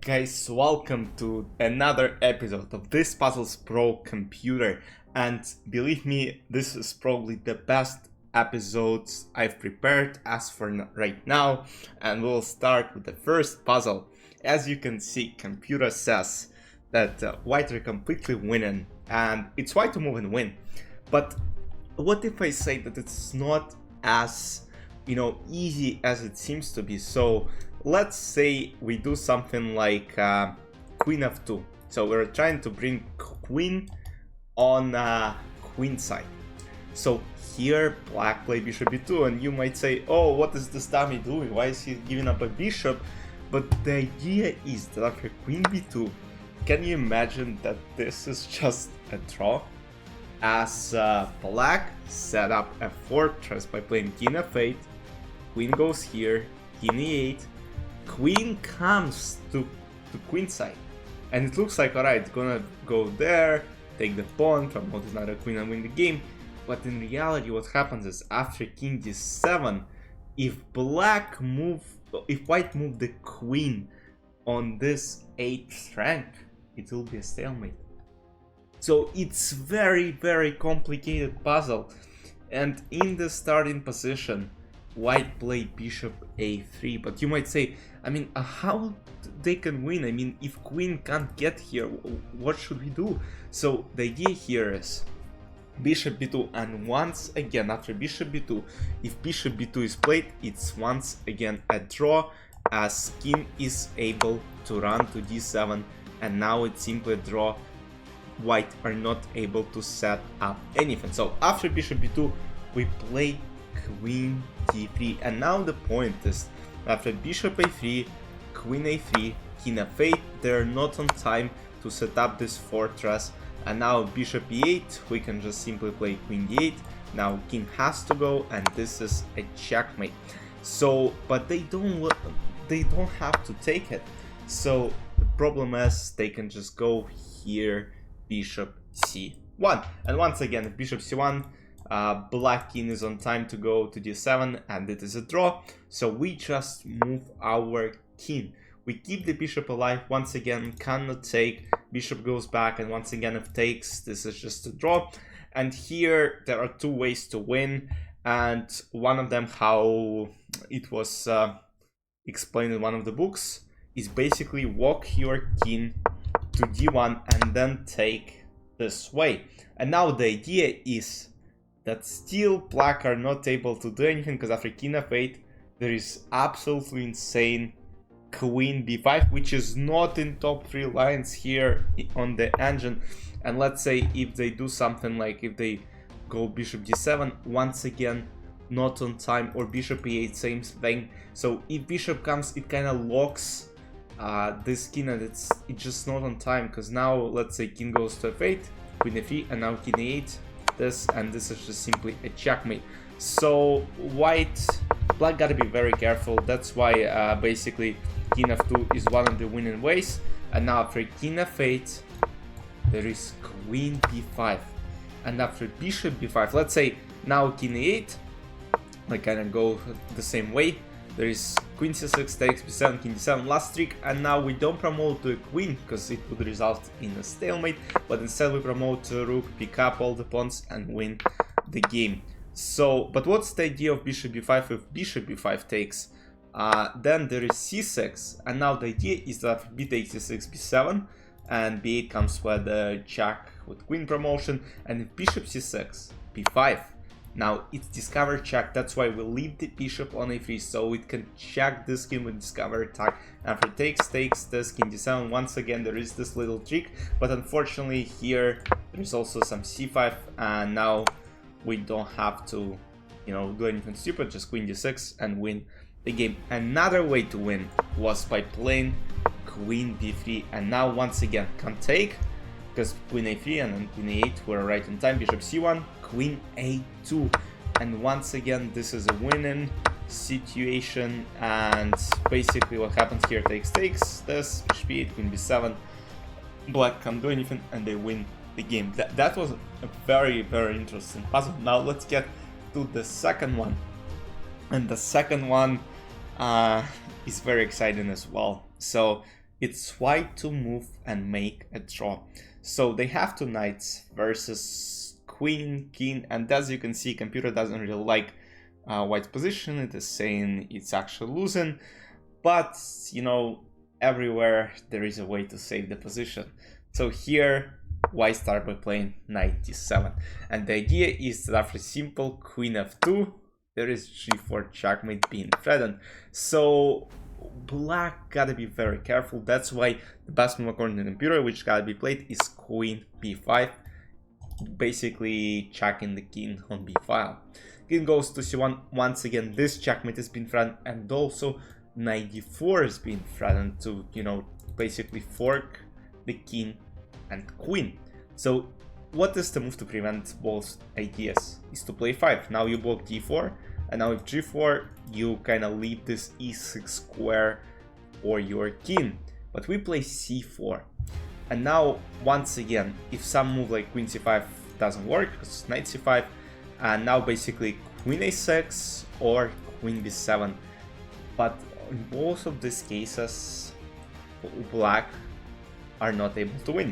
Guys, welcome to another episode of this Puzzles Pro computer, and believe me, this is probably the best episodes I've prepared as for right now, and we'll start with the first puzzle. As you can see, computer says that white are completely winning, and it's white to move and win. But what if I say that it's not as easy as it seems to be? So let's say we do something like queen f2. So we're trying to bring queen on queen side. So here black play bishop b2, and you might say, oh, what is this dummy doing? Why is he giving up a bishop? But the idea is that after queen b2, can you imagine that this is just a draw? As black set up a fortress by playing king f8, queen goes here, king e8, queen comes to queen side, and it looks like, alright, gonna go there, take the pawn, promote another queen and win the game. But in reality, what happens is after king d7, if white move the queen on this 8th rank, it will be a stalemate. So it's very complicated puzzle, and in the starting position white play bishop a3. But you might say, I mean, how they can win? I mean, if queen can't get here, what should we do? So the idea here is bishop b2, and once again after bishop b2, if bishop b2 is played, it's once again a draw, as king is able to run to d7, and now it's simply a draw. White are not able to set up anything. So after bishop b2, we play queen d3, and now the point is after bishop a3, queen a3, king f8, they're not on time to set up this fortress, and now bishop e8, we can just simply play queen d8. Now king has to go, and this is a checkmate. So but they don't have to take it. So the problem is they can just go here, bishop c1, and once again if bishop c1, black king is on time to go to d7, and it is a draw. So we just move our king, we keep the bishop alive, once again cannot take, bishop goes back, and once again if takes, this is just a draw. And here there are two ways to win, and one of them, how it was explained in one of the books, is basically walk your king to d1 and then take this way. And now the idea is that still black are not able to do anything, because after king f8 there is absolutely insane queen b5, which is not in top 3 lines here on the engine. And let's say if they do something like if they go bishop d7, once again not on time, or bishop e8, same thing. So if bishop comes, it kind of locks this king, and it's just not on time, because now let's say king goes to f8, queen f3, and now king e8, this, and this is just simply a checkmate. So black gotta be very careful. That's why basically king f2 is one of the winning ways. And now after king f8 there is queen b5, and after bishop b5, let's say now king e8, I kind of go the same way. There is queen c6 takes b7, king d7, last trick, and now we don't promote the queen because it would result in a stalemate, but instead we promote rook, pick up all the pawns, and win the game. So, but what's the idea of bishop b5 if bishop b5 takes? Then there is c6, and now the idea is that b takes c6, b7, and b8 comes with a check with queen promotion, and if bishop c6, b5, now it's discover check. That's why we leave the bishop on a3, so it can check this king with discover attack. After takes this, king d7, once again there is this little trick, but unfortunately here there's also some c5, and now we don't have to do anything stupid, just queen d6 and win the game. Another way to win was by playing queen b3, and now once again can't take, because queen a3 and then queen a8 were right on time, bishop c1, queen a2, and once again this is a winning situation. And basically what happens here, takes this, bishop e8, queen b7, black can't do anything, and they win the game. That was a very interesting puzzle. Now let's get to the second one, and the second one is very exciting as well. So it's white to move and make a draw. So they have two knights versus queen, king, and as you can see, computer doesn't really like white's position. It is saying it's actually losing, but you know, everywhere there is a way to save the position. So here white start by playing knight d7, and the idea is that after simple queen f2 there is g4 checkmate being threatened. So black gotta be very careful. That's why the best move according to the computer which gotta be played is queen b5, basically checking the king on b file. King goes to c1. Once again, this checkmate has been threatened, and also knight d4 has been threatened to, you know, basically fork the king and queen. So what is the move to prevent both ideas? Is to play 5. Now you block d4, and now with g4 you kind of leave this e6 square for your king. But we play c4, and now once again, if some move like queen c5 doesn't work, because knight c5, and now basically queen a6 or queen b7. But in both of these cases, black are not able to win.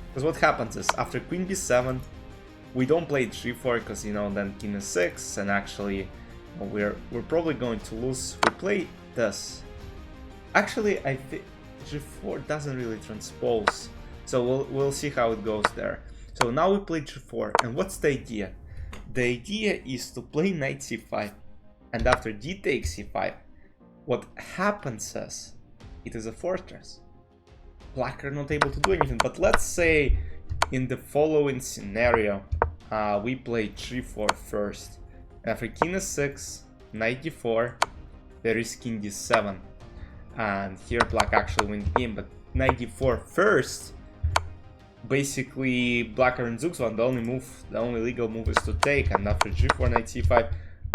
Because what happens is, after queen b7, we don't play g4, because, you know, then king a6, and actually we're probably going to lose. We play this. Actually, I think g4 doesn't really transpose, so we'll see how it goes there. So now we play g4, and what's the idea? The idea is to play knight c5, and after d takes c5, what happens is, it is a fortress. Black are not able to do anything, but let's say in the following scenario, we play g4 first. After king s6, knight d4, there is king d7, and here black actually wins the game, but knight d4 first, basically black are in zugzwang. The only legal move is to take, and after g4, knight c5,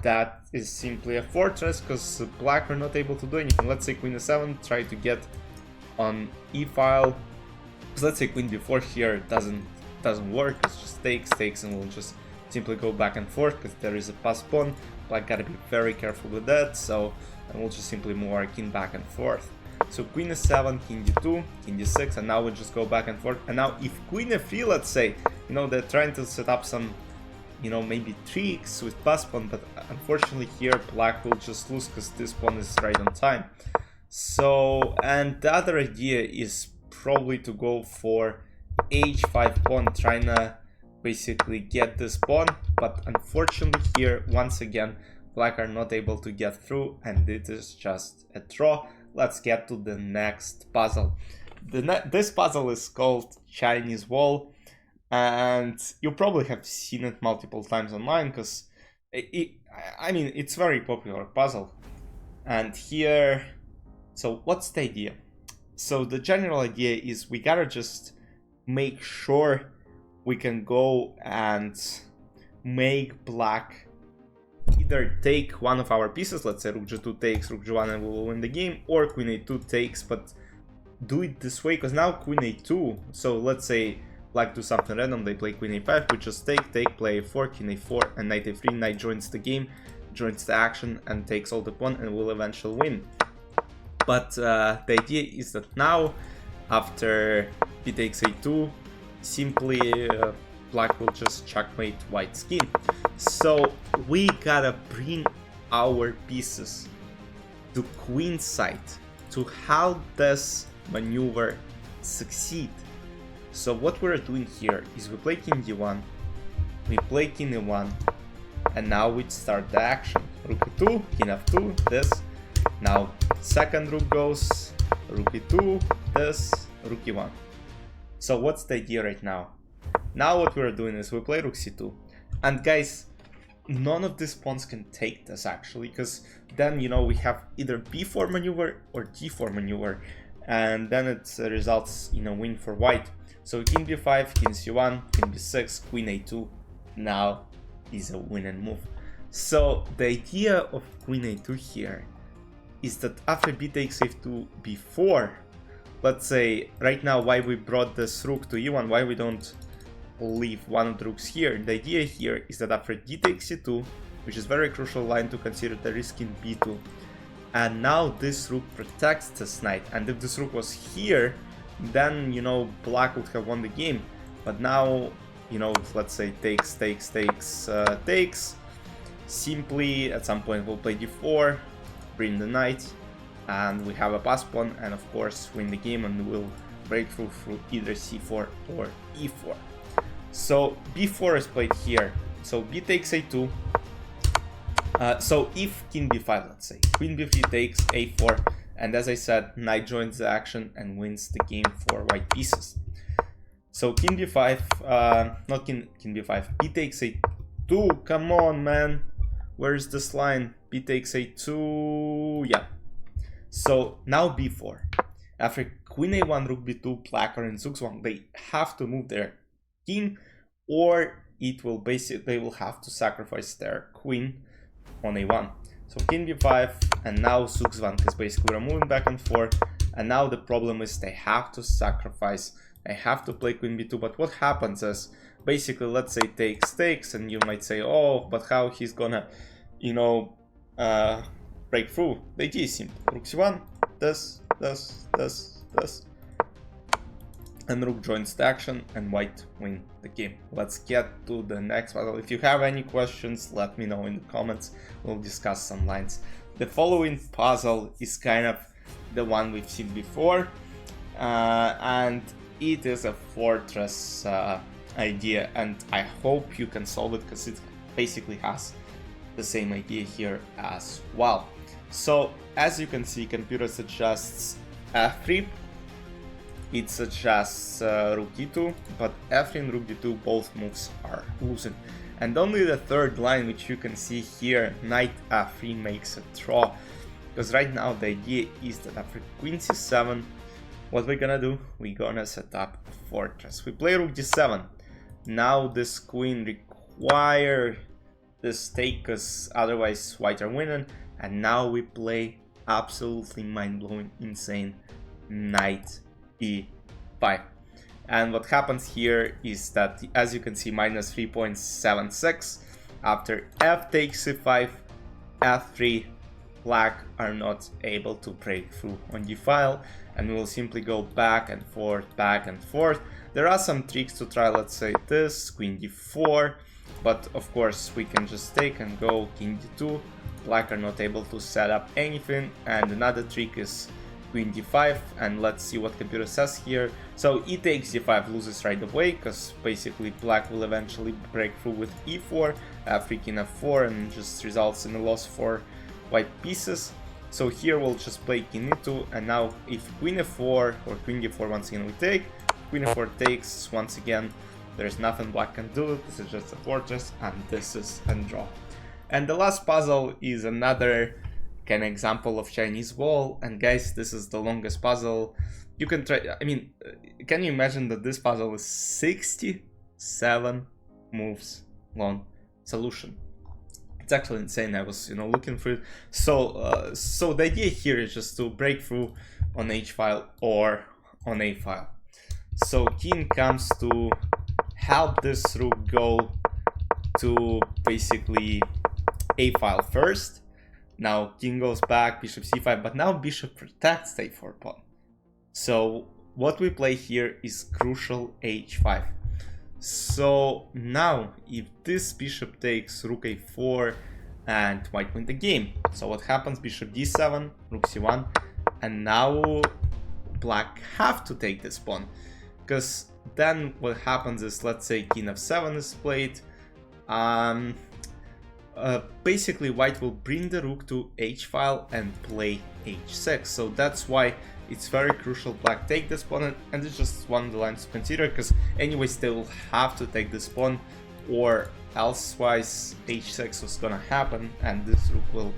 that is simply a fortress, because black are not able to do anything. Let's say queen a7, try to get on e file. So let's say queen b4 here doesn't work. It's just takes, and we'll just simply go back and forth because there is a pass pawn. Black gotta be very careful with that. So, and we'll just simply move our king back and forth. So queen s7, king d2, king d6, and now we'll just go back and forth. And now if queen f3, let's say, you know, they're trying to set up some, you know, maybe tricks with pass pawn, but unfortunately here black will just lose because this pawn is right on time. So, and the other idea is probably to go for h5 pawn, trying to basically get this pawn, but unfortunately here, once again, black are not able to get through, and it is just a draw. Let's get to the next puzzle. This puzzle is called Chinese Wall, and you probably have seen it multiple times online, because I mean, it's a very popular puzzle. And here, so what's the idea? So the general idea is we gotta just make sure we can go and make black either take one of our pieces, let's say rook g2 takes, rook g1, and we will win the game, or queen a2 takes, but do it this way, because now queen a2, so let's say black do something random, they play queen a5, we just take, play a4, king a4, and knight a3, knight joins the game, joins the action, and takes all the pawn, and will eventually win. But the idea is that now, after b takes a2, simply black will just checkmate white's king. So we gotta bring our pieces to queen side to help this maneuver succeed. So what we're doing here is we play king d1, we play king e1, and now we start the action. Rook e2, king f2, this. Now second rook goes, rook e2, this, rook e1. So what's the idea right now? Now what we're doing is we play rook c2. And guys, none of these pawns can take this actually, because then, you know, we have either b4 maneuver or d4 maneuver, and then it results in a win for white. So king b5, king c1, king b6, queen a2 now is a winning move. So the idea of queen a2 here is that after b takes a2 b4, let's say right now why we brought this rook to e1, why we don't leave one of the rooks here. The idea here is that after d takes e2, which is very crucial line to consider, there is king b2, And now this rook protects this knight, and if this rook was here, then, you know, black would have won the game. But now, you know, let's say takes, simply at some point we'll play d4, bring the knight, and we have a pass pawn, and of course win the game, and we'll break through either c4 or e4. So b4 is played here, so b takes a2. So if king b5, let's say, queen b3 takes a4, and as I said, knight joins the action and wins the game for white pieces. So king b5, not king b5, b takes a2, come on man, where's this line? B takes a2, yeah. So now b4, after queen a1, rook b2, black are in zugzwang, they have to move their king, or it will basically, they will have to sacrifice their queen on a1. So king b5, and now zugzwang is basically we're moving back and forth, and now the problem is they have to sacrifice, they have to play queen b2. But what happens is basically, let's say takes, and you might say, oh, but how he's gonna, you know, break through? The idea is simple: rook c1, this, and rook joins the action, and white win the game. Let's get to the next puzzle. If you have any questions, let me know in the comments. We'll discuss some lines. The following puzzle is kind of the one we've seen before, and it is a fortress idea, and I hope you can solve it, because it basically has the same idea here as well. So as you can see, computer suggests f3, it suggests rook d2, but f3 and rook d2, both moves are losing. And only the third line, which you can see here, knight f3, makes a draw. Because right now the idea is that after queen c7, what we're gonna do? We're gonna set up a fortress. We play rook d7. Now this queen require this take, because otherwise white are winning. And now we play absolutely mind-blowing, insane knight e5. And what happens here is that, as you can see, minus 3.76. After f takes c5, f3, black are not able to break through on d file, and we will simply go back and forth, back and forth. There are some tricks to try, let's say this, queen d4, but of course we can just take and go king d2. Black are not able to set up anything, and another trick is queen d5, and let's see what computer says here. So e takes d5 loses right away, because basically black will eventually break through with e4, f3 king f4, and just results in a loss for white pieces. So here we'll just play king e2, and now if queen f4 or queen d4 once again we take, queen f4 takes, once again there's nothing black can do, this is just a fortress, and this is a draw. And the last puzzle is another kind of example of Chinese wall, and guys, this is the longest puzzle you can try. I mean, can you imagine that this puzzle is 67 moves long solution? It's actually insane. I was, you know, looking for it. So the idea here is just to break through on H file or on A file. So king comes to help this rook go to basically A file first. Now king goes back, bishop c5, but now bishop protects the a4 pawn. So what we play here is crucial h5. So now if this bishop takes rook a4, and white win the game. So what happens? Bishop d7, rook c1, and now black have to take this pawn, because then what happens is, let's say king f7 is played, basically white will bring the rook to h file and play h6. So that's why it's very crucial black take this pawn, and it's just one of the lines to consider, because anyways they will have to take this pawn, or elsewise h6 was gonna happen and this rook will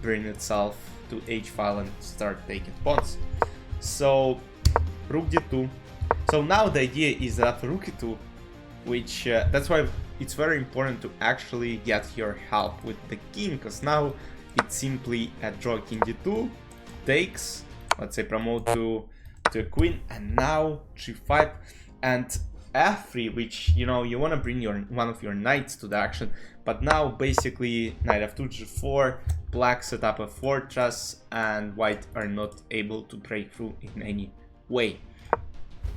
bring itself to h file and start taking pawns. So rook d2. So now the idea is that after rook e2, which that's why it's very important to actually get your help with the king, because now it's simply a draw. King d2 takes, let's say promote to a queen, and now g5. And f3, which, you know, you want to bring one of your knights to the action, but now basically knight f2, g4, black set up a fortress, and white are not able to break through in any way.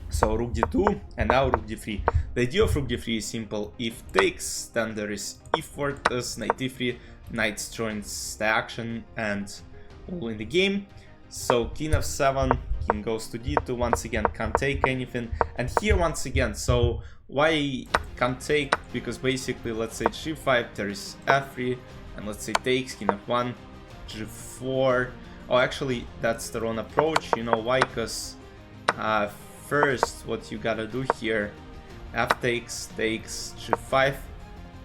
So rook d2, and now rook d3. The idea of rook d3 is simple. If takes, then there is e4, thus knight e3, knight joins the action, and all in the game. So king f7, king goes to d2, once again can't take anything, and here once again, so why can't take? Because basically, let's say g5, there is f3, and let's say takes, king f1, g4. Oh, actually, that's the wrong approach. You know why? Because first, what you gotta do here, f takes, g5,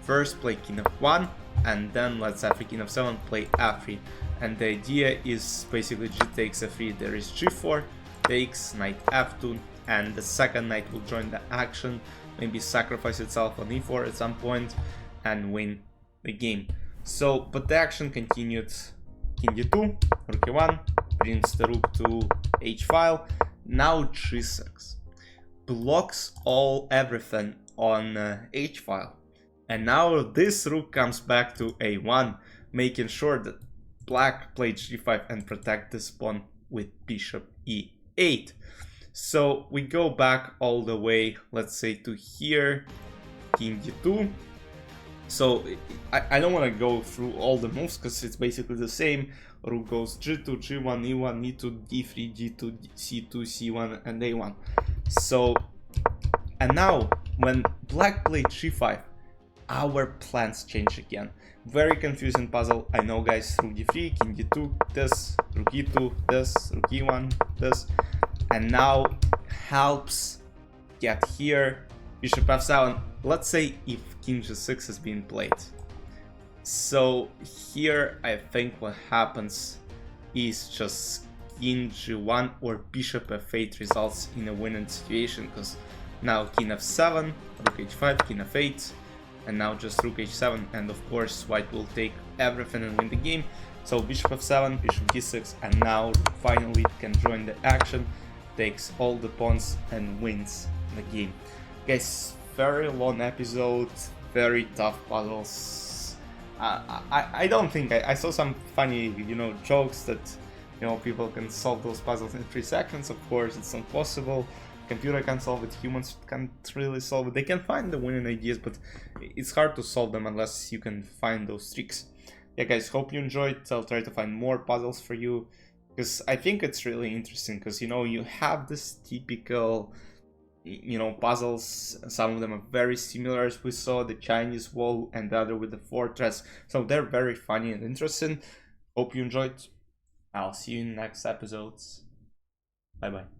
first play king f1, and then let's after king f7 play f3. And the idea is basically g takes f3, there is g4, takes, knight f2, and the second knight will join the action, maybe sacrifice itself on e4 at some point, and win the game. So, but the action continued. King d2, rook e1, brings the rook to h file. Now g6 blocks everything on h file, and now this rook comes back to a1, making sure that black played g5 and protect this pawn with bishop e8. So we go back all the way, let's say to here, king d2. So I don't want to go through all the moves because it's basically the same. Rook goes g2, g1, e1, e2, d3, g2, c2, c1, and a1. So, and now when black played g5, our plans change again. Very confusing puzzle, I know, guys. Rook d3, king d2, this, rook e2, this, rook e1, this, and now helps get here, bishop f7. Let's say if king g6 has been played. So here I think what happens is just king g1 or bishop f8 results in a winning situation, because now king f7, rook h5, king f8, and now just rook h7, and of course white will take everything and win the game. So bishop f7, bishop d6, and now finally can join the action, takes all the pawns and wins the game. Guys, very long episode, very tough puzzles. I don't think I saw some funny, you know, jokes that, you know, people can solve those puzzles in 3 seconds. Of course, it's not possible. Computer can solve it, humans can't really solve it. They can find the winning ideas, but it's hard to solve them unless you can find those tricks. Yeah, guys, hope you enjoyed. I'll try to find more puzzles for you, because I think it's really interesting, because, you know, you have this typical, you know, puzzles. Some of them are very similar, as we saw, the Chinese wall and the other with the fortress. So they're very funny and interesting. Hope you enjoyed. I'll see you in the next episodes. Bye bye.